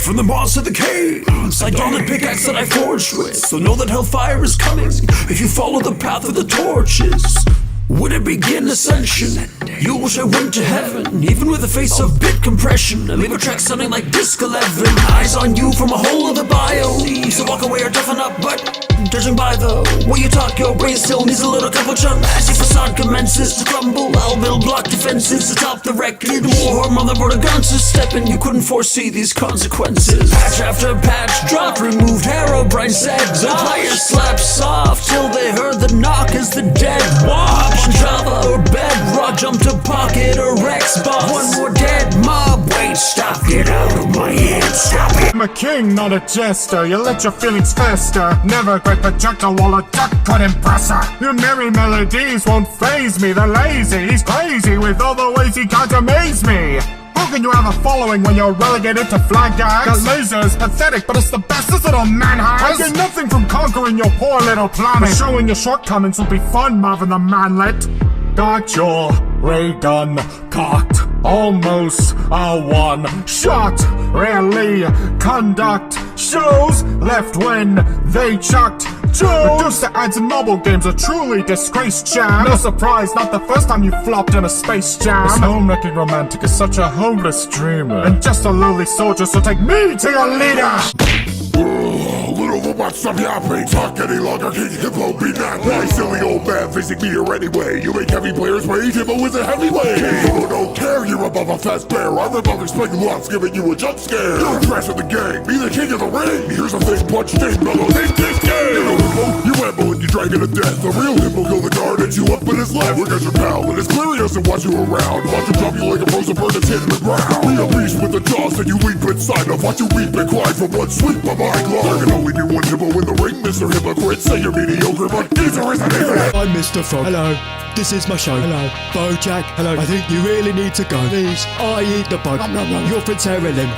from the monster of the caves. I don the pickaxe that I forged with, so know that hellfire is coming if you follow the path of the torches. When it begin ascension, you wish I went to heaven, even with a face of bit compression, and leave a track sounding like Disc 11. Eyes on you from a whole other bio, so walk away or toughen up, but judging by the way you talk, your brain still needs a little couple chunk. As your facade commences to crumble, I'll build block defenses atop the record. War, motherboard, guns is stepping, you couldn't foresee these consequences. Patch after patch, dropped, removed, Herobrine segs, and players slap soft till they heard the knock as the dead walk. On Java or Bedrock, jump to Pocket or Xbox. One more dead mob, wait, stop, get out of my head, stop it. I'm a king, not a jester, you let your feelings fester. Never great projectile while a duck could impress her. Your merry melodies won't faze me, they're lazy. He's crazy with all the ways he can't amaze me. How can you have a following when you're relegated to flag gags? Got lasers, pathetic, but it's the best this little man has. I get nothing from conquering your poor little planet, but showing your shortcomings will be fun, Marvin the Manlet. Got your ray gun cocked, almost a one shot. Rarely conduct shows left when they chucked Joe. Reduced to ads in mobile games, a truly disgraced jam. No surprise, not the first time you flopped in a space jam. This home-wrecking romantic is such a hopeless dreamer, and just a lowly soldier, so take me to your leader. Little robot, stop yapping. Talk any longer, King Hippo be napping. Why silly old man facing me here anyway? You make heavy players rage, Hippo is a heavyweight. Hippo don't care, you're above a fast bear. I'm above explaining lots, giving you a jump scare. You're the trash of the gang, be the king of the ring. Here's a thing, punch, take, mellow, take this game. You know Hippo, you ramble and you drag it to death. The real Hippo kill the guard and you up in his left. We're your pal, and it's clearly us to watch you around. Watch him drop you like a frozen bird that's hitting the ground. Be a beast with the jaws that you leap inside of. Watch you weep and cry for one sweep of my glove. There can only be one Hippo in the ring, Mr. Hypocrite. Say you're mediocre, but geezer isn't even it. I'm Mr. Frog. Hello. This is my show. Hello. Bojack. Hello. I think you really need to go. Please. I eat the bug. Your friend Sarah Lynn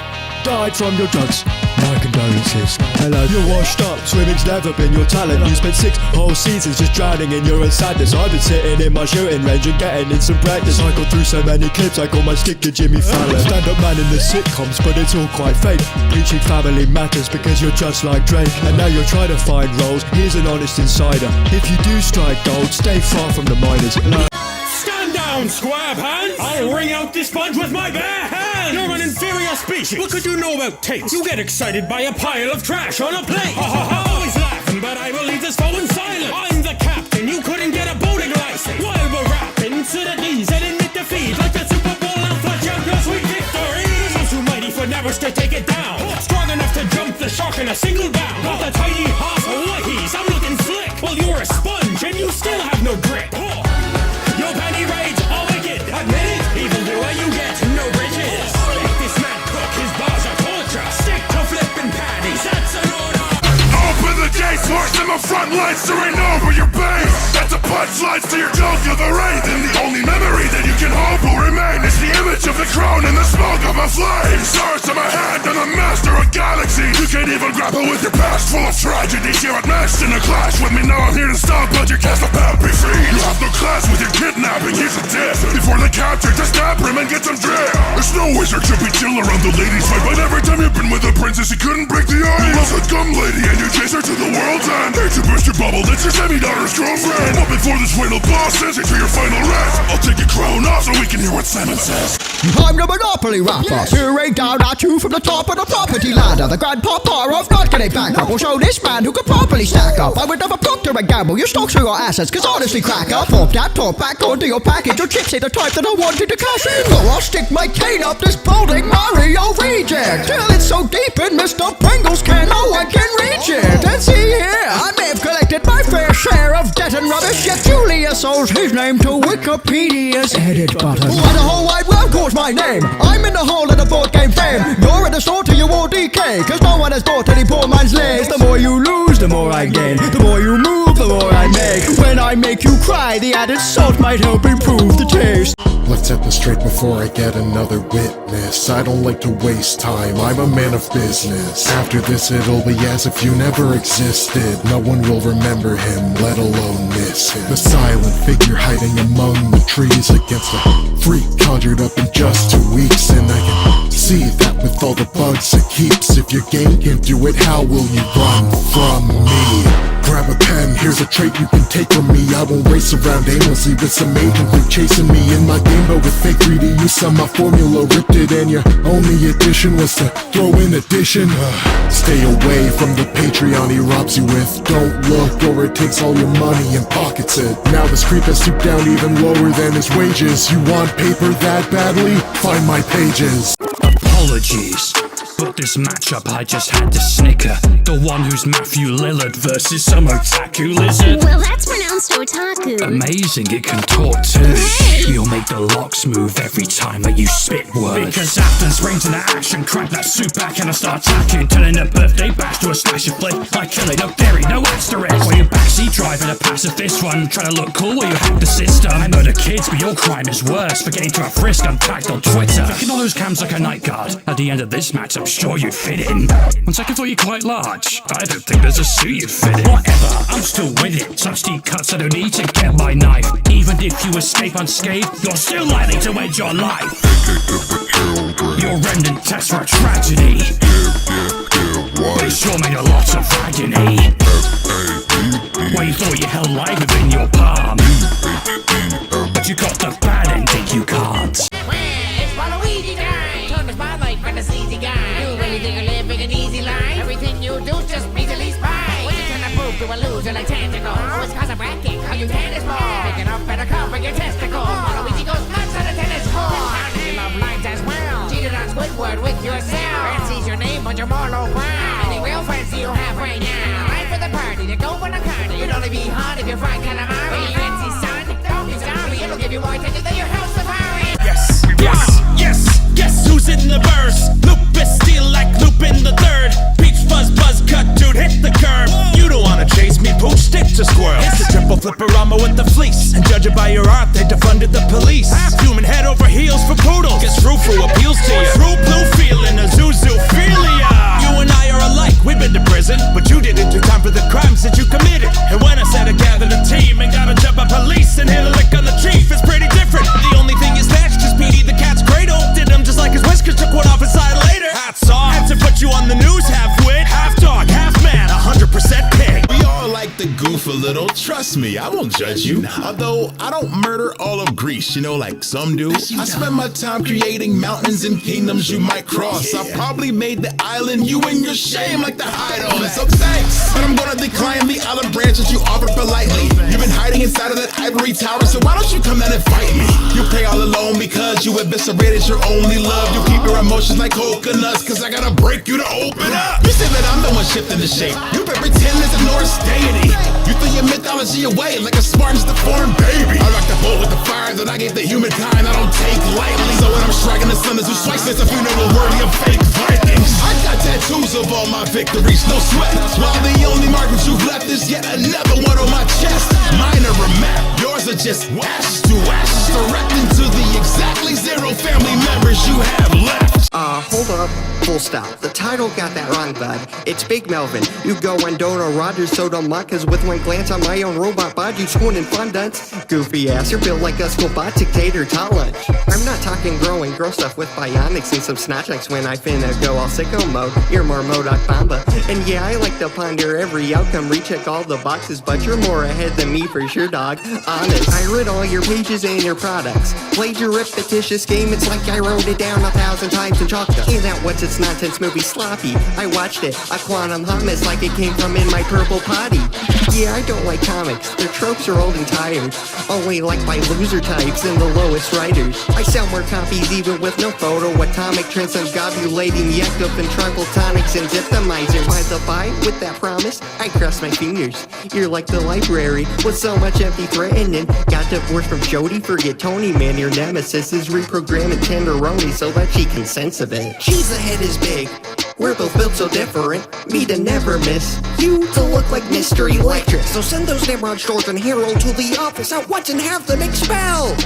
died from your drugs. My condolences. Hello. You're washed up. Swimming's never been your talent. You spent 6 whole seasons just drowning in your own sadness. I've been sitting in my shooting range and getting in some practice. I got through so many clips, I call my stick to Jimmy Fallon. Stand-up man in the sitcoms, but it's all quite fake. Preaching family matters because you're just like Drake. And now you're trying to find roles. Here's an honest insider. If you do strike gold, stay far from the minors. Stand down, square pants! I'll wring out this sponge with my bare hands! You're an inferior species! What could you know about taste? You get excited by a pile of trash on a plate! Ha ha ha! Always laughing, but I will leave this foe in silence! I'm the captain, you couldn't get a boating license! While we're rapping to the knees and admit defeat, like the Super Bowl alpha champions, sweet victory! Sounds too mighty for never to take it down! Strong enough to jump the shark in a single bound! Got the tiny half of whiteys, I'm looking slick! Well, you're a sponge and you still have no grit! Your penny raids are wicked, admit it! Even doer, you get no bridges! Let this man cook, his bars are torture! Stick to flipping patties, that's an order! Open the gates, march to my front lines, surrender over your base. That's a punchline to your joke of the wraith. And the only memory that you can hope will remain is the image of the crown and the smoke of a flame. Stars to my hand, I'm the master of galaxies. You can't even grapple with your past, full of tragedy. You're matched in a clash with me, now I'm here to stop, but your cast of be free. You have no class with your kidnapping, here's a tip. Before they capture, just stab him and get some drip. There's no wizard should be chill around the ladies' fight, but every time you've been with a princess, you couldn't break the ice. You love the gum lady and you chase her to the world's end. Hate to burst your bubble, that's your semi-daughter's girlfriend. But before this fatal boss sends you to your final rest, I'll take your crown off so we can hear what Simon says. I'm the Monopoly rapper, peering down at you from the top of the property ladder. The grandpapa of not getting bankrupt will show this man who could properly stack up. I would never proctor and gamble your stocks or your assets, cause honestly crack up. Pop that top back onto your package, your chips ain't the type that I wanted to cash in. So I'll stick my cane up this balding Mario reject till it's so deep in Mr. Pringle's can no one can reach it. And see here, I may have collected my fair share of debt and rubbish, yet Julius owes his name to Wikipedia's edit button. Why the whole wide world calls my name? I'm in the hall of the board game fame. You're in the store till you all decay, cause no one has bought any poor man's lays. The more you lose, the more I gain. The more you move, the more I make. When I make make you cry. The added salt might help improve the taste. Let's set this straight before I get another witness. I don't like to waste time, I'm a man of business. After this it'll be as if you never existed. No one will remember him, let alone miss him. The silent figure hiding among the trees against a freak conjured up in just 2 weeks. And I can see that with all the bugs it keeps. If your game can't do it, how will you run from me? Grab a pen, here's a trait you can take from me. I won't race around aimlessly with some agent who chasing me in my game, but with fake 3D use of my formula ripped it, and your only addition was to throw in addition. Stay away from the Patreon he robs you with. Don't look or it takes all your money and pockets it. Now this creep has stooped down even lower than his wages. You want paper that badly? Find my pages. Apologies, but this matchup I just had to snicker. The one who's Matthew Lillard versus some otaku lizard. Well, that's pronounced otaku. Amazing, it can talk too. Hey! You'll make the locks move every time that you spit words. Because Afton springs into action, crack that suit back and I start attacking. Turning a birthday bash to a slasher flick. Like killing no dairy, no asterisk. While you backseat driving a pacifist run, trying to look cool while you hack the system. I murder kids, but your crime is worse. For getting to a frisk, I'm tagged on Twitter. Flicking all those cams like a night guard. At the end of this match, I'm sure you fit in. On second thought, you're quite large. I don't think there's a suit you fit in. Whatever, I'm still with it. Such deep cuts, I don't need to get my knife. Even if you escape unscathed, you're still likely to end your life. Your remnant test for a tragedy. It sure made a lot of agony. Where you thought you held life within your palm, but you got the bad ending you can't. It's Waluigi time! Turn the spotlight from the sleazy guy. You really think you're living an easy life? Everything you do just easily spy. When you turn a poop to a loser like tentacle. Oh, it's cause I'm bracket, how you tennis ball. Picking up better cover your testicle. Waluigi goes nuts on a tennis court. You love lines as well. Cheated on Squidward with yourself. Fancy's your name, but you're more low brow. Any real friends do you have right now? Right for the party, to go on a cardi. You'd only be hot if you're fried calamari. Fancy son, don't be sorry. It'll give you more attention than your house safari. Yes, who's in the verse? Lupus steal like Lupin the Third. Peach buzz cut, dude, hit the curb. You don't wanna chase me, pooch, stick to squirrel. It's a triple flipperama with the fleece. And judging by your art, they defunded the police. Half human, head over heels for poodles. Guess frou-frou appeals to you. True blue feeling, a zoophilia. You and I are alike, we've been to prison, but you didn't do time for the crimes that you committed. And when I said I gathered a team and got a job by police and hit a lick on the chief, it's pretty different. The only thing you snatched is Petey the cat's cradle. Did him just like his whiskers, took one off his side later. Hats off, had to put you on the news, half wit, half dog, half man, 100% pig. We all like to goof a little, trust me, I won't judge you. Although I don't murder all of Greece, you know, like some do. I spend my time creating mountains and kingdoms you might cross. I probably made the island you and your shame like to hide on it. So thanks, but I'm gonna decline the olive branches you offered politely. You've been hiding inside of that ivory tower, so why don't you come down and fight me? You pray all alone because you eviscerated your only love. You keep your emotions like coconuts, cause I gotta break you to open up. You say that I'm the one shifting the shape. You been pretend there's a Norse deity. You threw your mythology away like a Spartan's the foreign baby. I rock the boat with the fire that I gave the humankind I don't take lightly. So when I'm striking the sun, who strikes it's a funeral worthy of fake Vikings. I got tattoos of all my victories, no sweat. While the only markers you've left is yet another one on my chest. Mine are a map, yours are just ashes to ashes, direct into the exactly zero family members you have left. Hold up, full stop. The title got that wrong, bud. It's Big Melvin. You go and Dona Rogers, so don't mock, cause with one glance on my own robot body, you swooning fun dunce. Goofy ass, you're built like a Scobot dictator talent. I'm not talking growing girl stuff with bionics and some snatchbacks when I finna go all sicko mode. You're more Modoc Bamba. And yeah, I like to ponder every outcome, recheck all the boxes, but you're more ahead than me for sure, dog. Honest, I read all your pages and your products. Played your repetitious game, it's like I wrote it down 1,000 times in chalk. Ain't that what's its nonsense movie sloppy? I watched it, a quantum hummus like it came from in my purple potty. Yeah, I don't like comics, their tropes are old and tired. Only like by loser types and the lowest writers. I sell more copies even with no photo. Atomic transungobulating ectophan tribal tonics and diptomizer. By the by, with that promise, I cross my fingers. You're like the library with so much empty threatening. Got divorced from Jody, forget Tony, man. Your nemesis is reprogramming tenderoni so that she can sense of it. She's the head is big. We're both built so different. Me to never miss, you to look like Mr. Electric. So send those Nimrod Shorts and Harold to the office at once and have them expelled.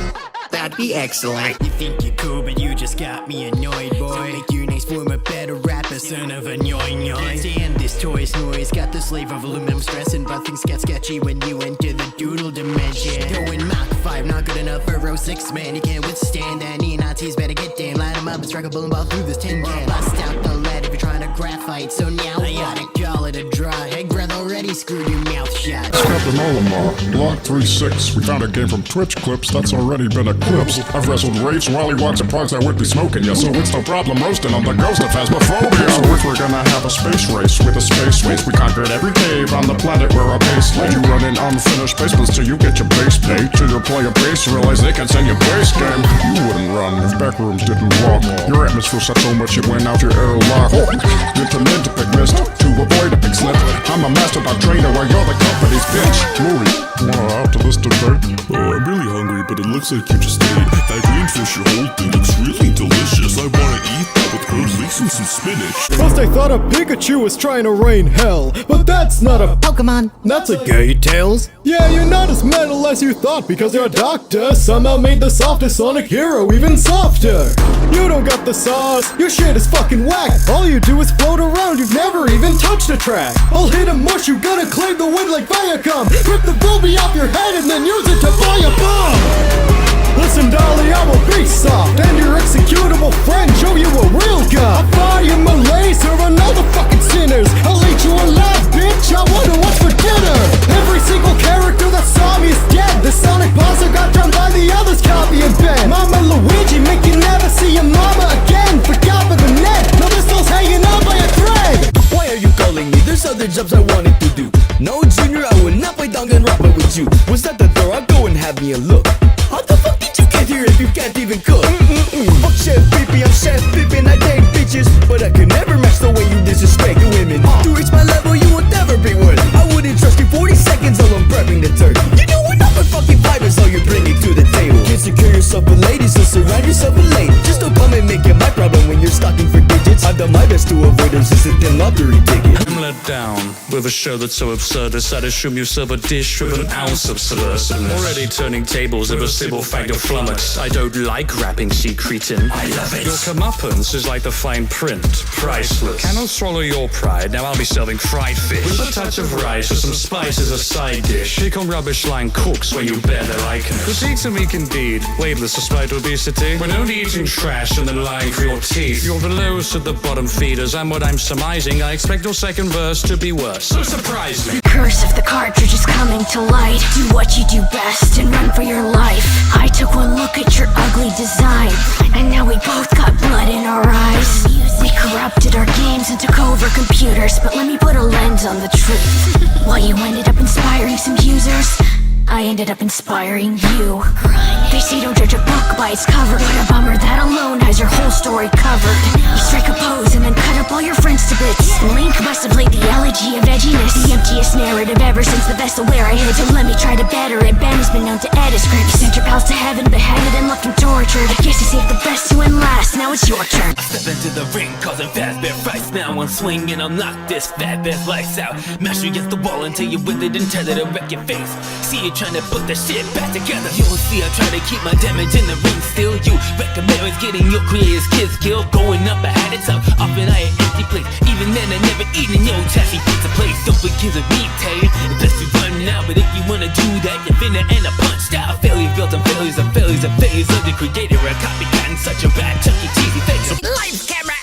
That'd be excellent. You think you're cool, but you just got me annoyed, boy. So make your next form a better rapper, son of a yoing. Stand this toy's noise, got the slave of aluminum stressing, but things get sketchy when you enter the doodle dimension. Going Mach 5, not good enough for row 6, man. You can't withstand that. Neo-Nazis better get down, line them up and strike a bullet ball through this tin can. Bust out the lead if you're trying to graphite, so now I gotta call it a draw. Egg breath already screwed your mouth shut. Captain Olimar, Block 3-6. We found a game from Twitch clips that's already been eclipsed. I've wrestled Wraiths while he walks apart that would be smoking ya, so it's no problem roasting on the ghost of Phasmophobia. So if we're gonna have a space race with a space race, we conquered every cave on the planet where our base lay. You run in unfinished basements till you get your base paid. Till your player base realize they can send your base game. You wouldn't run if backrooms didn't walk. Your atmosphere sucked so much it went out your airlock. Determined to pick mist to avoid a big slip. I'm a master dog trainer while you're the company's bitch. Louie, wanna out to this debate? Oh, I'm really hungry, but it looks like you just ate. That green fish you're holding looks really delicious. I wanna eat that with herb leeks and some spinach. First I thought a Pikachu was trying to rain hell, but that's not a Pokemon. That's a gay, Tails. Yeah, you're not as metal as you thought because your doctor somehow made the softest Sonic hero even softer. You don't got the sauce, your shit is fucking whack. All you do is float around, you've never even touched a track. I'll hit a mush, you gotta claim the win like Viacom. Rip the booby off your head and then use it to buy a bomb. Listen, Dolly, I will be soft, and your executable friend show you a real gun. I'll fire my laser on all the fucking sinners. I'll eat you alive, bitch. I wonder what's for dinner. Every single character that saw me is dead. The Sonic puzzle got drowned by the others, copy and Ben. Mama Luigi, make you never see your mama again. Forgot for the net. Now this still's hanging on by a thread. Why are you calling me? There's other jobs I wanted to do. No, Junior, I would not play Danganronpa with you. Was that the door? I'll go and have me a look. How the fuck did you get here if you can't even cook? Fuck Chef Pee-Pee, I'm Chef Pippin, I date bitches, but I could never match the way you disrespect women. To reach my level, you would never be worth. I wouldn't trust you 40 seconds while I'm prepping the turkey. You know enough of fucking fibers, all you're bringing to the table. Can't secure yourself with ladies, so surround yourself with ladies. Just don't come and make it my problem when you're stalking for digits. I've done my best to avoid those just a thin lottery ticket. I'm let down with a show that's so absurdist. I'd assume you serve a dish with an ounce of subversiveness. Already turning tables of a simple fact of flummox. I don't like rapping, she cretin. I love it. Your comeuppance is like the fine print, priceless. Cannot swallow your pride, now I'll be serving fried fish with a touch of rice with some spice as a side dish. Pick on rubbish line cooks when you bear their likeness. Critiques are meek indeed, weightless despite obesity. When only eating trash and then lying for your teeth. You're the lowest of the bottom feeders, and what I'm surmising, I expect your second verse to be worse. So surprise me. Curse of the cartridge is coming to light. Do what you do best and run for your life. I took one look at your ugly design, and now we both got blood in our eyes. We corrupted our games and took over computers, but let me put a lens on the truth. While you ended up inspiring some users, I ended up inspiring you. They say don't judge a book by its cover. What a bummer, that alone has your whole story covered. You strike a pose and then cut up all your friends to bits. Link must have played the elegy of edginess, the emptiest narrative ever since the vessel where I hid. So let me try to better it. Ben has been known to edit scripts. Sent your pals to heaven, beheaded and left them tortured. I guess you saved the best to win last, now it's your turn. I step into the ring, causing fast bear fights. Now I'm swinging, I'll knock this fat bear's lights out. Mash you against the wall until you withered and tethered and wreck your face. See you trying to put the shit back together. You'll see I try to keep my damage in the ring still. You recommend getting your creators kids killed. Going up, I had it tough, often I had empty plates. Even then I never eaten your chassis pizza place. Don't be kids of me, Tay. It's best to run now, but if you wanna do that, you're finna end up punched out. Failure built on failures of failures of failures of the creator. A copycat and such a bad Chucky cheesy face. Lights, camera,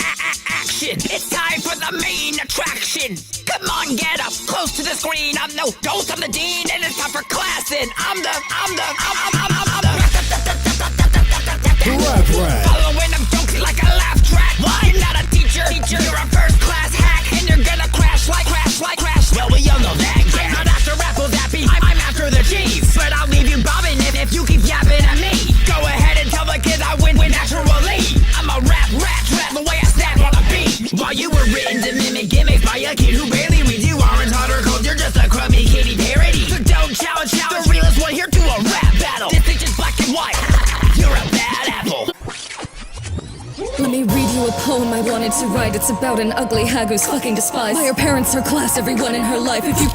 action. It's time for the main attraction. Come on, get up close to the screen. I'm no ghost, I'm the dean, and it's time for classing. I'm the following them jokes like a laugh track. Why? You're not a teacher, you're a first class hack, and you're gonna crash like crash. Well, we all know that. Yeah. I'm not after Apple Zappy, I'm after the cheese. But I'll leave you bobbing if you keep yapping at me. Go ahead and tell the kids I win naturally. I'm a rap the way I snap on a beat. While you were written to mimic gimmicks by a kid who barely reads you orange horticulture, you're just a crummy kitty parody. So don't challenge the realest one here to a rap battle. This is just black and white. You're a bad apple. Let me read you a poem I wanted to write. It's about an ugly hag who's fucking despised by her parents, her class, everyone in her life. If you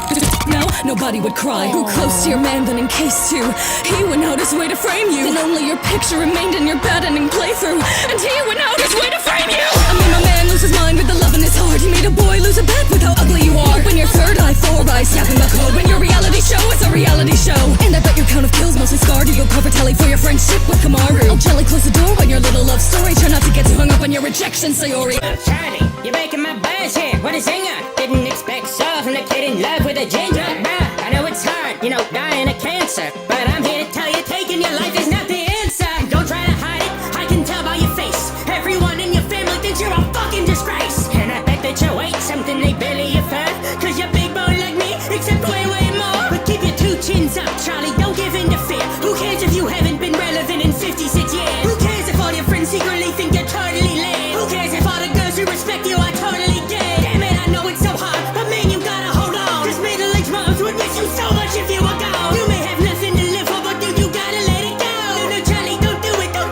now, nobody would cry. Grew close to your man, then encased you. He went out his way to frame you. Then only your picture remained in your bad-ending playthrough. And he went out his way to frame you. I made my man lose his mind with the love in his heart. He made a boy lose a bet with how ugly you are. When your third eye, four eyes, snapping the code. When your reality show is a reality show. And I bet your count of kills mostly scarred you. You'll cover telly for your friendship with Kamaru. I'll gently close the door on your little love story. Try not to get too hung up on your rejection, Sayori. Charlie, you're making my buzz here. What a singer. Didn't expect so from the kid in love with a ginger. Bruh, I know it's hard, dying of cancer. But I'm here to tell you, taking your life is not the answer. Don't try to hide it, I can tell by your face. Everyone in your family thinks you're a fucking disgrace. And I bet that you ate something they barely have heard. Cause you're big bone like me, except way, way more. But keep your two chins up, Charlie, don't give in to fear. Who cares if you haven't been relevant in 56 years? Who cares if all your friends secretly think you're totally lame? Who cares if all the girls who respect you are totally gay? Damn it, I know it's so hard, but man, you gotta hold on. Cause middle-aged moms would miss you so much if you were gone. You may have nothing to live for, but dude, you gotta let it go. No, Charlie, don't do it, no.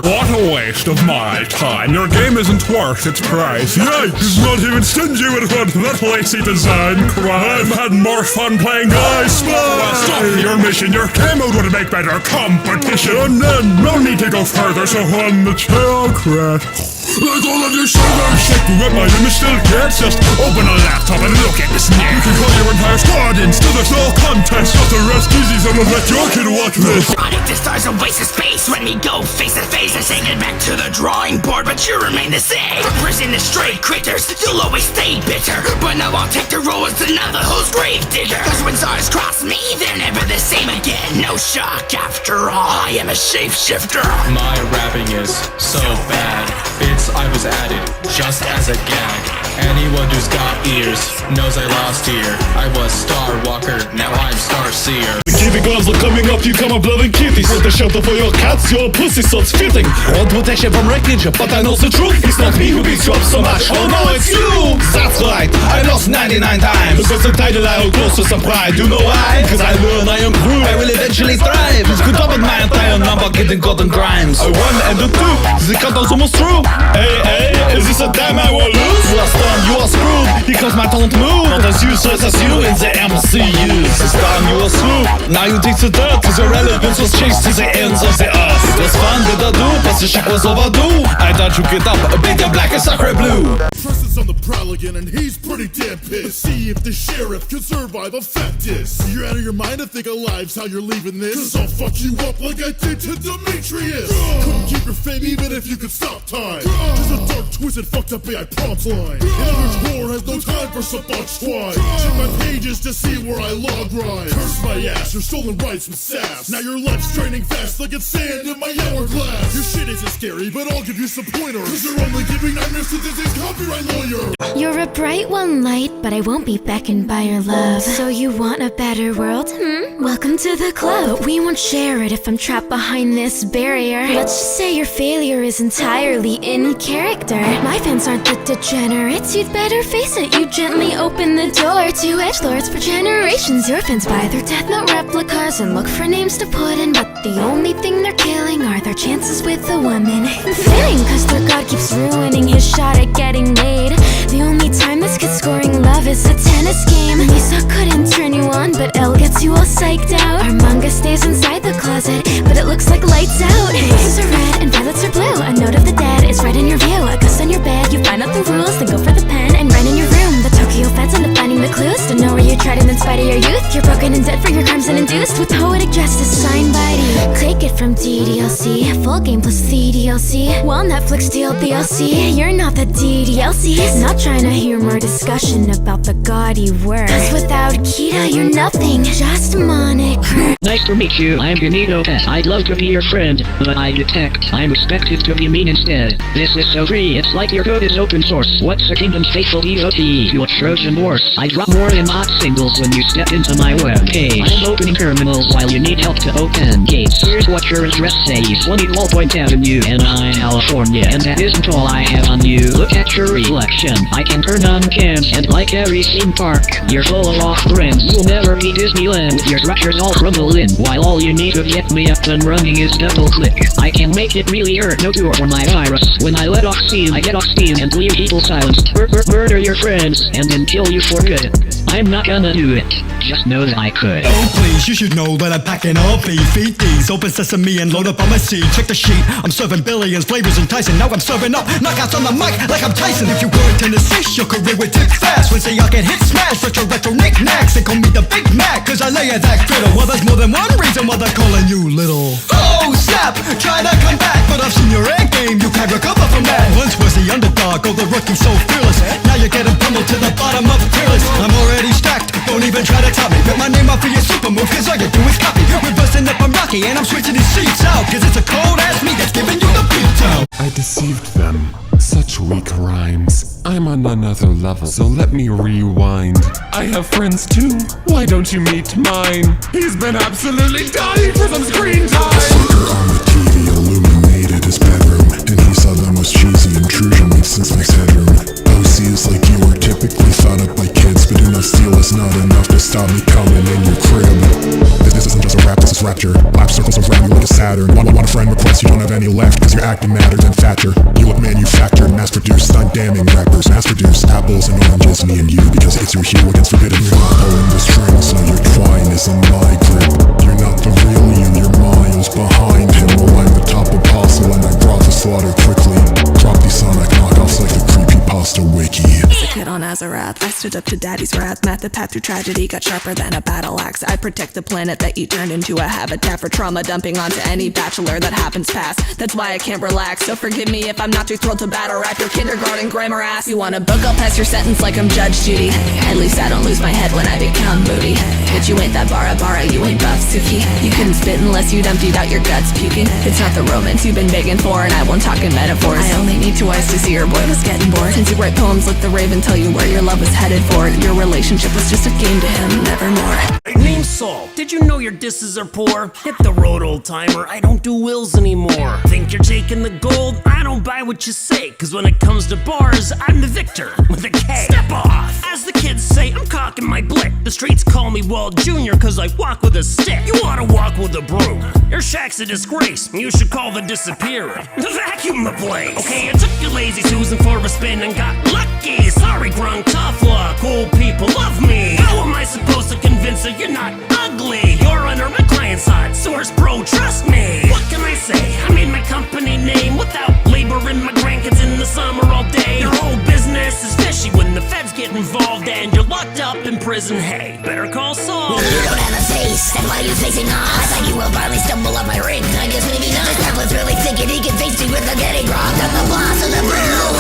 What a waste of my time. Your game isn't worth its price. Yikes! He's not even stingy with what that lacy design crime. Had more fun playing I Spy. Well, stop your mission. Your game mode would make better competition. And then no need to go further, so on the tail crash. Like all of your shoulders shaking at my image still gets. Just open a laptop and look at this neck. You can call your entire squad in, still there's no contest. Just the rest easy, so don't let your kid watch this. Product is stars a waste of space. When we go face to face, I say get back to the drawing board, but you remain the same. Prison is straight critters, you'll always stay bitter. But now I'll take the role as another who's grave digger. Cause when stars cross me, they're never the same again. No shock, after all, I am a shapeshifter. My rapping is so bad, I was added just as a gag. Anyone who's got ears knows I lost here. I was Star Walker, now I'm Star Seer. The kitty girls are coming up, you come up loving kitties. Want a shelter for your cats, your pussy starts fitting. Want protection from wreckage, but I know the truth. It's not me who beats you up so much, oh no, it's you. That's right, I lost 99 times. Because the title I hold close to some pride. You know why? Cause I learn I improve, I will eventually thrive. It's good up with my entire number, getting caught in crimes. A 1 and a 2, the countdown's almost through. Hey, is this a time I will lose? You are stunned, you are screwed, because my don't move. Not as useless as you in the MCU. This time you are through, now you take the dirt. Cause your relevance was chased to the ends of the earth. It was fun, did I do? But the shit was overdue. I thought you get up, a big and black and sacre blue. Preston's on the prowl again, and he's pretty damn pissed. See if the sheriff can survive a factus. You're out of your mind to think of lives how you're leaving this. Cause I'll fuck you up like I did to Demetrius. Couldn't keep your fame even if you could stop time. There's a dark, twisted, fucked up AI prompt line. Another drawer has no time for some bunch twice. Check my pages to see where I log rhymes. Curse my ass, your stolen rights with sass. Now your life's draining fast like it's sand in my hourglass. Your shit isn't scary, but I'll give you some pointers. Cause you're only giving nightmares to this copyright lawyer. You're a bright one light, but I won't be beckoned by your love. So you want a better world? Welcome to the club. But we won't share it if I'm trapped behind this barrier. Let's just say your failure is entirely in character. My fans aren't the degenerates, you'd better face it. You gently open the door to edgelords for generations. Your fans buy their Death Note replicas and look for names to put in, but the only thing they're killing are their chances with a woman. Fitting, cause their god keeps ruining his shot at getting laid. The only time this kid's scoring love is a tennis game. Lisa couldn't turn you on, but Elle gets you all psyched out. Our manga stays inside the closet, but it looks like lights out. Roses are red and violets are blue. A note of the dead is right in your view. A ghost on your bed, you find out the rules, then go for the pen and write in your room. The Tokyo feds end up finding the clues to know where you tried and in spite of your youth. You're broken and dead for your crimes and induced with poetic justice signed by D. Take it from DDLC, full game plus the DLC. Well, Netflix deal DLC, you're not the DDLC. Not trying to hear more discussion about the gaudy word. Cause without Kita, you're nothing, just a moniker. Nice to meet you, I'm Benito S. I'd love to be your friend, but I detect I'm expected to be mean instead. This is so free, it's like your code is open source. What's a kingdom's faithful devotee? You a Trojan horse. I drop more in hot singles when you step into my web page. I'm opening terminals while you need help to open gates. Here's what your address says: 20 Wallpoint Avenue, NI, California. And that isn't all I have on you. Look at at your reflection. I can turn on cans, and like every theme park, you're full of off friends. You'll never be Disneyland, your structures all crumble in, while all you need to get me up and running is double click. I can make it really hurt, no cure for my virus. When I let off steam, I get off steam and leave people silenced. Murder your friends, and then kill you for good. I'm not gonna do it, just know that I could. Oh please, you should know that I'm packing up beef. Eat these, open sesame and load up on my seed. Check the sheet, I'm serving billions, flavors enticing. Now I'm serving up knockouts on the mic like I'm Tyson. If you weren't in assist, your career would tick fast. When say I can hit smash, retro knickknacks. They call me the Big Mac, cause I lay it that griddle. Well, there's more than one reason why they're calling you little. Oh snap, try to come back, but I've seen your end game, you can't recover from that. Once was the underdog, oh the rookie so fearless. Now you're getting pummeled to the bottom of the tier list. I'm already stacked, don't even try to top me. Put my name up for your super move, cause all you do is copy. We're busting up, I'm Rocky, and I'm switching these seats out, cause it's a cold ass me that's giving you the beat down. I deceived them. Such weak rhymes. I'm on another level, so let me rewind. I have friends too, why don't you meet mine? He's been absolutely dying for some screen time. The sucker on the TV illuminated his bedroom, and he saw the most cheesy intrusion made since Mike's headroom. OCs like you are typically thought up by kids, but enough steel is not enough to stop me coming in your crib. This isn't just a rap, this is rapture. Lap circles around you like a Saturn. Want a friend request, you don't have any left, cause you're acting madder than Thatcher. You look manufactured, mass-produced, stunt-damning rappers. Mass-produced apples and oranges, me and you, because it's your hue against forbidden. You're not pulling the strings, so your twine is in my grip. You're not the real you, you're miles behind him. Well, I'm the top apostle, and I brought the slaughter quickly. Drop these sonic knockoffs like the creepypasta wiki. As a kid on Azarath, I stood up to daddy's wrath. Math the path through tragedy got sharper than a battle axe. I protect the planet that you turned into a habitat for trauma, dumping onto any bachelor that happens past. That's why I can't relax, so forgive me if I'm not too thrilled to battle rap your kindergarten grammar ass. You wanna book, I'll pass your sentence like I'm Judge Judy. At least I don't lose my head when I become moody. But you ain't that bara, you ain't buff Suki. You couldn't spit unless you'd emptied out your guts puking. It's not the romance you've been begging for, and I won't talk in metaphors. I only need 2 eyes to see your boy was getting bored. Since you write poems, let the raven tell you where your love was headed for. Your relationship was just a game to him, nevermore. Name's Saul. Did you know your disses are poor? Hit the road, old timer. I don't do wills anymore. Think you're taking the gold? I don't buy what you say. Cause when it comes to bars, I'm the victor with a K. Step off! As the kids say, I'm cocking my blick. The streets call me Walt Jr. cause I walk with a stick. You oughta walk with a broom. Your shack's a disgrace. You should call the disappearer to vacuum the place. Okay, I took your lazy Susan for a spin and got lucky. Sorry, Grunk, tough luck. Old people love me. How am I supposed to convince her you're not ugly? You're under my client's side. Source Pro, trust me. What can I say? I made my company name without laboring my grandkids in the summer all day. Your whole business is fishy when the feds get involved and you're locked up in prison. Hey, better call Saul. You don't have a face, and why are you facing off? I thought you will finally stumble up my ring. I guess maybe not. This was really thinking he could face me without getting robbed. I'm the boss of the world.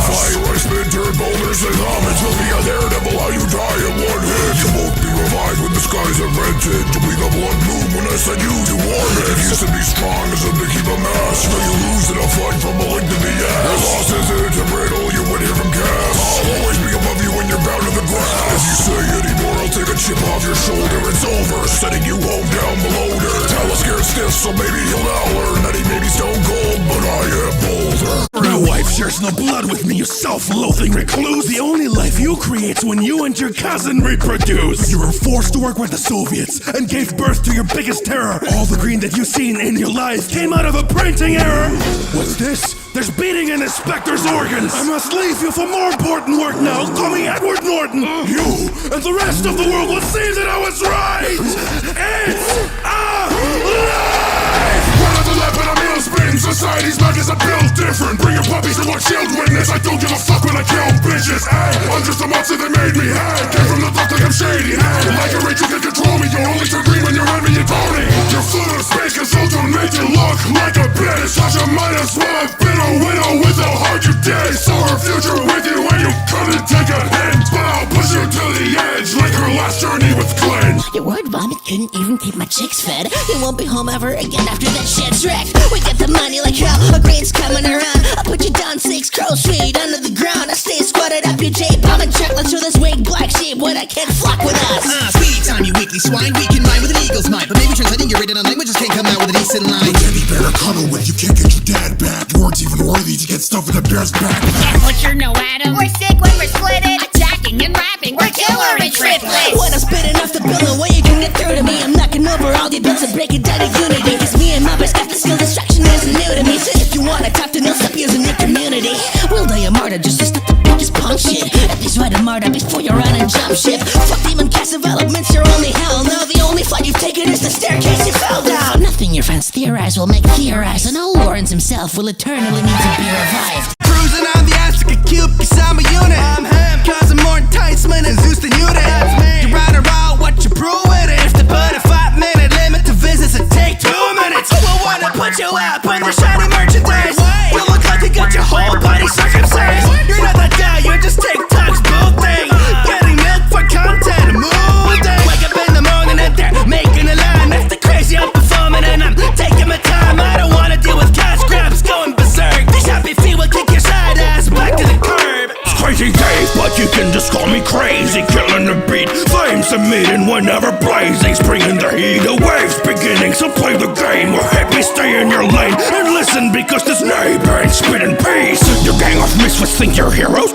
Fire, I spin turn boulders and homage. You'll be a daredevil, how you die in one hit. You won't be revived when the skies are rented. You'll be the blood moon when I send you to orbit. If you used to be strong as a to keep a mask, now you lose in a fight from a link to the ass. Your loss isn't a riddle, you would hear from Cass. I'll always be above you when you're bound to the grass. If you say anymore, I'll take a chip off your shoulder. It's over, sending you home down below her. Tell a scared stiff, so maybe he'll now learn that he may be stone cold, but I am bolder. My wife shares no blood with me, you self-loathing recluse. The only life you create's when you and your cousin reproduce. You were forced to work with the Soviets and gave birth to your biggest terror. All the green that you've seen in your life came out of a printing error. What's this? There's beating in Inspector's organs. I must leave you for more important work now. Call me Edward Norton. You and the rest of the world will see that I was right. It's a life. One of the lap and a meal spin. Society's not just a built different. Bring your puppies to watch shield witness. I don't give a fuck when I kill bitches. Ay, I'm just a monster that made me hang. Came from the thought that I'm shady. Ay, like a rage you can control me. You're only too green when you're enemy and Tony. You're full of space control to make you look like a bitch. Such a might as well have been a widow with a heart you did. Saw her future with you when you couldn't take a hint. But I'll push you to the edge like her last journey with Clint. Your word vomit couldn't even keep my chicks fed. You won't be home ever again after that shit's wrecked. We got the money like hell, a grain's coming around. I'll put you down 6 crows feet under the ground. I stay squatted up your J bomb and chocolate to this wig black sheep when I can't flock with us. Speed time, you weekly swine. We can rhyme with an eagle's mind, but maybe translating your written on languages can't come out with a decent line. But then you better cuddle with, you can't get your dad back. You weren't even worthy to get stuff in a bear's back. Yeah, butcher, no Adam. We're sick when we're splitted. Attacking and rapping, we're killer and triplets. When I'm spitting off the bill, no way you can get through to me. I'm knocking over all the bills and breaking down to unity. Cause me and my boys got the skill, destruction isn't new to me. So if you wanna talk to me, I'll stop using your community. We'll die a martyr just to stop the biggest punk shit. At least write a martyr before you run and jump shit. Fuck demon cast developments, you're only hell. Now the only flight you've taken is the staircase you fell down. Nothing your fans theorize will make theorize. And old Lawrence himself will eternally need to be revived. Cruising on the ass like a cube, cause I'm a unit. I'm him, cause I'm more enticement than Zeus than you did. That's me. You ride around what you brew with it. If they put a 5-minute limit to visits, it take 2 minutes. Who will wanna put you out when they're shiny merchandise? You look like you got your whole body circumcised. You're not that guy, you're just TikTok's boo thing. Getting milk for content, moving. Wake up in the morning and they're making a line. That's the crazy I'm performing and I'm taking my time. I don't wanna deal with cash grabs going berserk. These happy feet will kick your side ass back to the curb. It's crazy days, but you can just call me crazy. Killing the beat, flames emitting whenever blazing. Bringing the heat, the waves beginning. So play the game, we're happy, stay in your lane. And listen, because this neighbor ain't spitting peace. Your gang of misfits think you're heroes,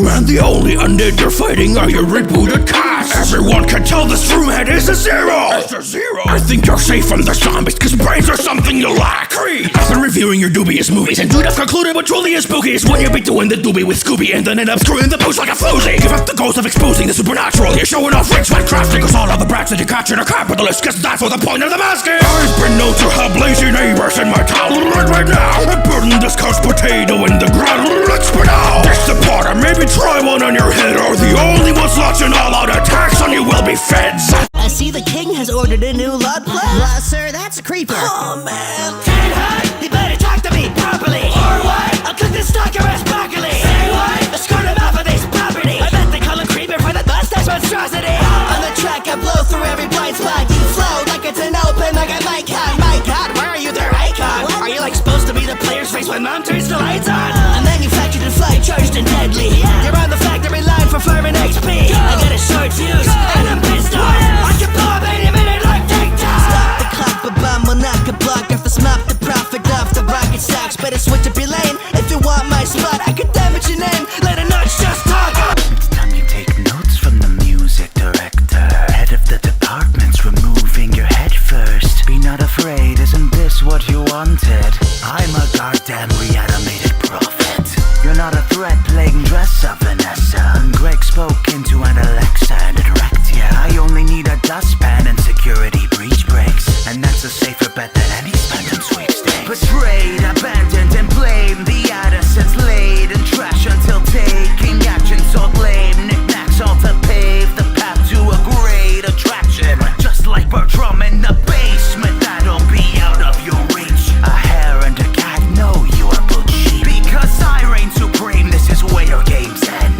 Man, the only undead you're fighting are your rebooted cast. Everyone can tell this room head is a zero. I think you're safe from the zombies, cause brains are something you lack. After reviewing your dubious movies, and you'd have concluded what truly is spooky is when you be doing the doobie with Scooby and then end up screwing the booze like a floozy. Give up the ghost of exposing the supernatural. You're showing off rich white crafting, cause all of the brats that you captured are capitalists, cause that's what the point of the mask is. I've been known to have lazy neighbors in my town right now. I burn this couch potato in the ground. Let's spit out. Ditch the pot or maybe try one on your head, or the only ones launching all out attacks on you will be feds. I see the king has ordered a new lot plan. Sir, that's a creeper. Oh man, can't hide. You better talk to me properly, or what? I'll cook this stalker as broccoli. Say what? Escort him off of this property. I bet they call him creeper for the mustache monstrosity. On the track, I blow through every blind spot. You flow like it's an open like a mic hat. My God, where are you, their icon? What? Are you like supposed to be the player's face when mom turns the lights on? I'm manufactured and fly, charged and deadly. You're on the factory line for farming XP. I got a short fuse and I'm pissed off. I can blow up any minute like TikTok. Stop the clock, but bomb will knock a block off the smop. The profit off the rocket stocks. Better switch up your lane if you want my spot. I could damage your name. Let a notch just talk. It's time you take notes from the music director. Head of the department's removing your head first. Be not afraid, isn't this what you wanted? I'm a goddamn reanimated prophet. You're not a threat playing dress up, Vanessa. And Greg spoke into an Alexa and it wrecked ya. I only need a dustpan and security breach breaks. And that's a safer bet than any spending sweepstakes. Betrayed, abandoned and blamed. The innocents laid and trash until taking action. So lame, knickknacks all to pave the path to a great attraction. Just like Bertram in the basement, that'll be out of your reach. A hare and a cat know you are bullshit. Because I reign supreme, this is where your game's end.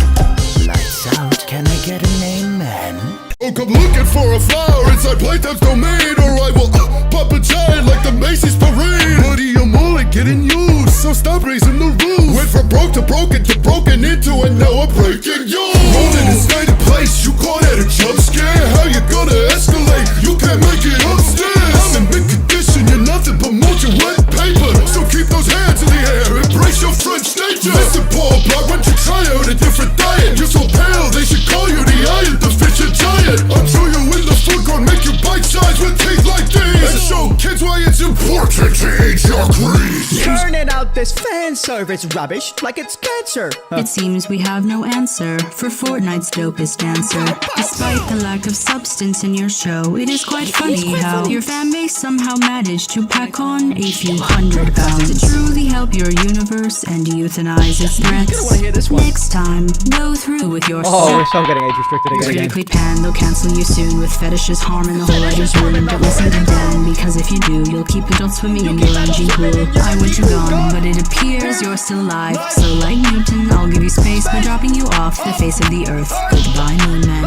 Lights out, can I get an amen? Oh, come looking for a flower inside Playtime's domain, or I will pop a giant like the Macy's parade. Buddy, I'm only getting used, so stop raising the roof. Went from broke to broken to broken into, and now I'm breaking you. Rolling inside a place, you call that a jump scare? How you gonna escalate? You can't make it upstairs. I'm in mid condition, you're nothing but molten wet paper. So keep those hands in the air, embrace your French nature. Listen, Paul Blart, why don't you try out a different diet? You're so pale, they should call you the Iron Deficient Giant. I'm sure you in the food court, make you bite size with teeth like these. And show kids why it's important to eat your grease. Turning out this fan service rubbish like it's cancer. It seems we have no answer for Fortnite's dopest dancer. Despite the lack of substance in your show, it is quite funny how your fan base somehow managed to pack on a few hundred pounds to truly help your universe and euthanize its threats. Next time, go through with your Oh, so I'm getting age restricted again. Critically panned, they'll cancel you soon with fetishes harming the whole writer's room. Don't listen to Dan, because if you do, you'll keep adult swimming in your own gene pool. I want you gone, but it appears you're still alive. So like Newton, I'll give you space by dropping you off the face of the earth. Goodbye, Moon Man.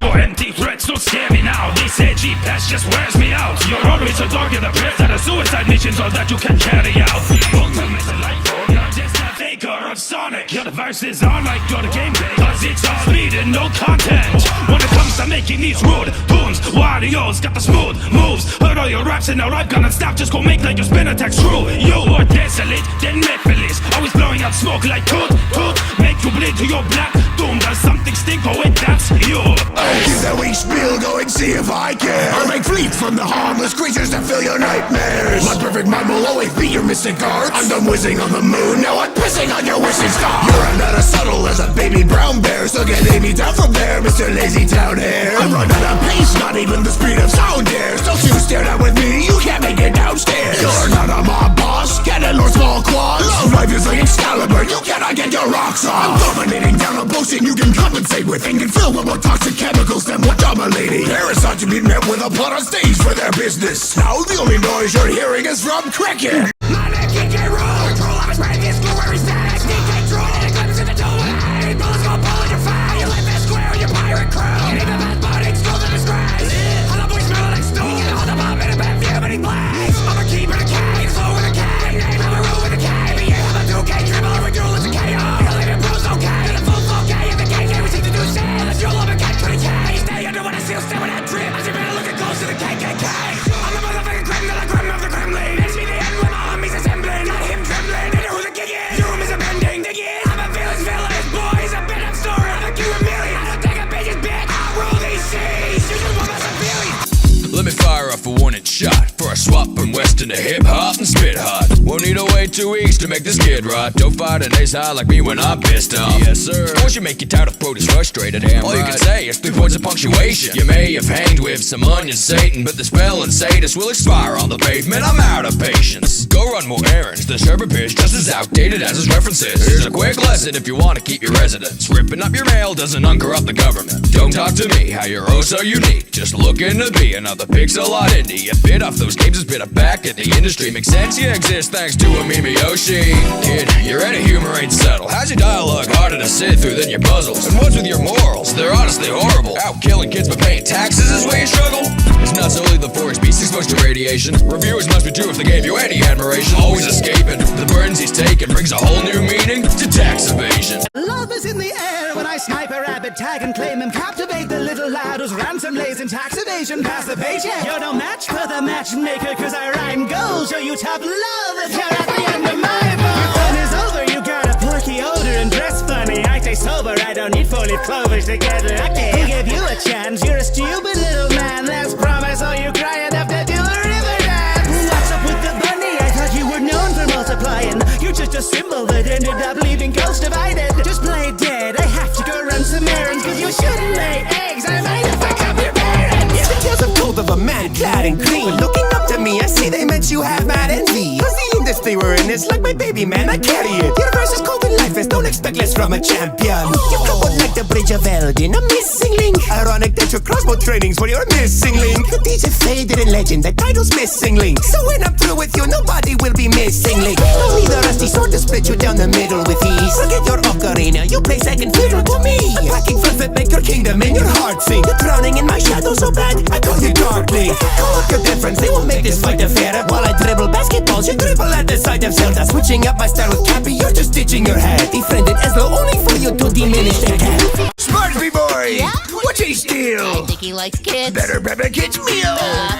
Your empty threats don't scare me now. This edgy patch just wears me out. You're always so dark in the prayers that a suicide mission's all that you can carry out. Ultimate life, you're just a faker of Sonic. Yeah, the verses are like you're the gameplay, cause it's all speed and no content. When it comes to making these rude tunes, Wario's got the smooth moves. Heard all your raps and now I've gonna stop. Just go make like your spin attack. Screw you or desolate, then Mephilis. Always blowing out smoke like toot, toot. Make you bleed to your black doom. Does something stink? Oh wait, that's you. I'll keep that weak spiel going, see if I can. I'll make fleet from the harmless creatures that fill your nightmares. My perfect mind will always be your mystic arts. I'm done whizzing on the moon, now I'm pissing on your wishing star. You're not as subtle as a baby brown bear, so get me down from there, Mr. Lazy Town Hair. I run out of pace, not even the speed of sound dares. Don't you stare down with me, you can't make it downstairs. You're not a mob boss, cannon or small claws. Love life is like Excalibur, you cannot get your rocks off. I'm dominating down a potion you can compensate with, and can fill with more toxic chemicals than what dominating. Parasites to be met with a plot on stage for their business. Now the only noise you're hearing is from cricket. My name DJ Rule, control of his brain, his glory status. DJ Drool, and it glimpses in the doorway. Bullets go bullet your fire, you live in square, your pirate crew. You need the best body, still to disgrace. All the boys smell like stone, all the bomb in a bad view, but he plays. I'm a keeper of the K, flow with a K, name I'm a rule with a K. BA, I'm a 2K, dribble, every duel is a KO. You live in Bruce, okay, and a full flow K. If the K can't receive the new shit, let's fuel up a cat to the K. Stay under when I seal, stay with that drip. As you better looking close to the KKK. I'm the motherfucking creme de la creme of the Kremlin. It's me the end when my homies assembling, not him trembling. And who the gig is? Doom is a bending, dig is. I'm a villain's boys, a bit of story. I'm a Cuban million, I don't take a bitch's bitch. I rule these seas, you just want my civilians. Let me fire off a one-inch shot for a swap from western to hip-hop and spit hot. Won't need to wait 2 weeks to make this kid rot. Don't fight an ace high like me when I'm pissed off. Yes, sir. Once you make your title produce frustrated, damn all right. You can say is 3 points of punctuation. You may have hanged with some onion Satan, but the spell and sadist will expire on the pavement. I'm out of patience. Go run more errands. The Sherpa pitch just as outdated as his references. Here's a quick lesson if you want to keep your residence. Ripping up your mail doesn't uncorrupt the government. Don't talk to me how you're oh so unique. Just looking to be another pixel art indie. You bit off those games and spit it back at the industry. Makes sense you exist thanks to a Mimi Yoshi. Kid, your head of humor ain't subtle. How's your dialogue harder to sit through than your puzzles? And what's with your morals? They're honestly horrible. Out killing kids but paying taxes is where you struggle. It's not solely the forest beast exposed to radiation. Reviewers must be true if they gave you any admiration. Always escaping. The burdens he's taking brings a whole new meaning to tax evasion. Love is in the air when I snipe a rabbit, tag and claim him. Captivate the little lad whose ransom lays in tax evasion. Pass the paycheck. You're no match for the matchmaker, cause I rhyme gold. Show you tough love if you're at the end of my bow. Your fun is over, you got a porky odor and dress funny. I stay sober, I don't need 4-leaf clovers to get lucky. Who gave you a chance? You're a stupid little man. That's promise, so you cry enough to do a river dance. What's up with the bunny? I thought you were known for multiplying. You're just a symbol that ended up leaving girls divided. Just play dead, I have to go run some errands, cause you shouldn't lay eggs. I might have fucked up your parents. The tales of gold of a man clad in green. Looking up to me, I see they meant you have mad envy. Cause the industry we're in is like my baby man, I carry it. Universe is cold and life is, don't expect less from a champion. You go on like the bridge of Eldin, a missing link. Ironic that your crossbow training's for your missing link. The DJ faded in legend, the title's missing link. So when I'm through with you, nobody will be missing link. No need a rusty sword to split you down the middle with ease. Forget your ocarina, you play second fiddle to me. I'm packing velvet, make your kingdom in your heart sing. You're drowning in my shadow so bad, I call you darkling. Call up your dead friends, they will make this fight a fair. While I dribble basketballs, you dribble at the sight of Zelda. Switching up my style with Cappy, you're just stitching your head. Befriended as though only for you to diminish the cat. Smarty boy! Yeah? What's he steal? I think he likes kids. Better prep a kid's meal!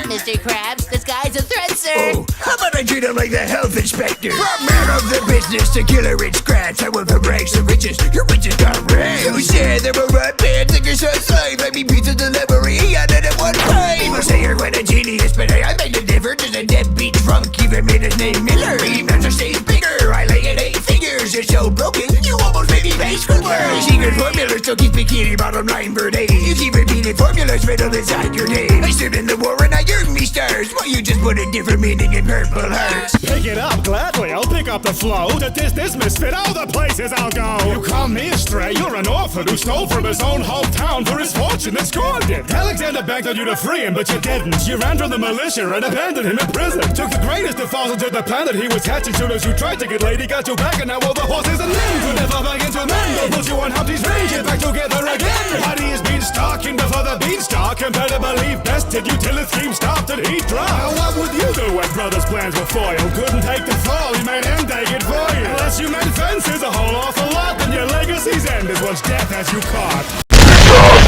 Mr. Krabs, this guy's a threat, sir. Oh, how about I treat him like the health inspector? From man of the business to killer rich scratch. I went from rags to riches, your riches got rags. You said they were right bad, think you're so slave. Like me pizza delivery, I did it one time. People say you're quite a genius, but hey, I made the difference. As a deadbeat drunk, even made his name Miller. Even to stay bigger, I lay it 8 figures. You're so broken, you almost made me pay school. Secret formula still keeps bikini bottom line for days. You keep repeating formulas riddled inside your name. I stood in the war and I earned me stars. Why you just put a different meaning in purple hearts? Pick it up gladly, I'll pick up the flow. To this misfit, all the places I'll go. You call me a stray, you're an orphan who stole from his own hometown for his fortune and scorned it. Alexander begged on you to free him, but you didn't. You ran from the militia and abandoned him in prison. Took the greatest of falls into the planet he was hatching. Soon as you tried to get laid, he got you back, and now all the horses and men could never begin to mend. They'll put you on Humpty's range, get back together again. Paddy is beanstalking before the beanstalk. How compare to believe bested utility scheme stopped and he dropped? Now what would you do when brothers' plans were foiled? Couldn't take the fall, you made him take it for you. Unless you made fences a whole awful lot, then your legacy's end is once death has you caught.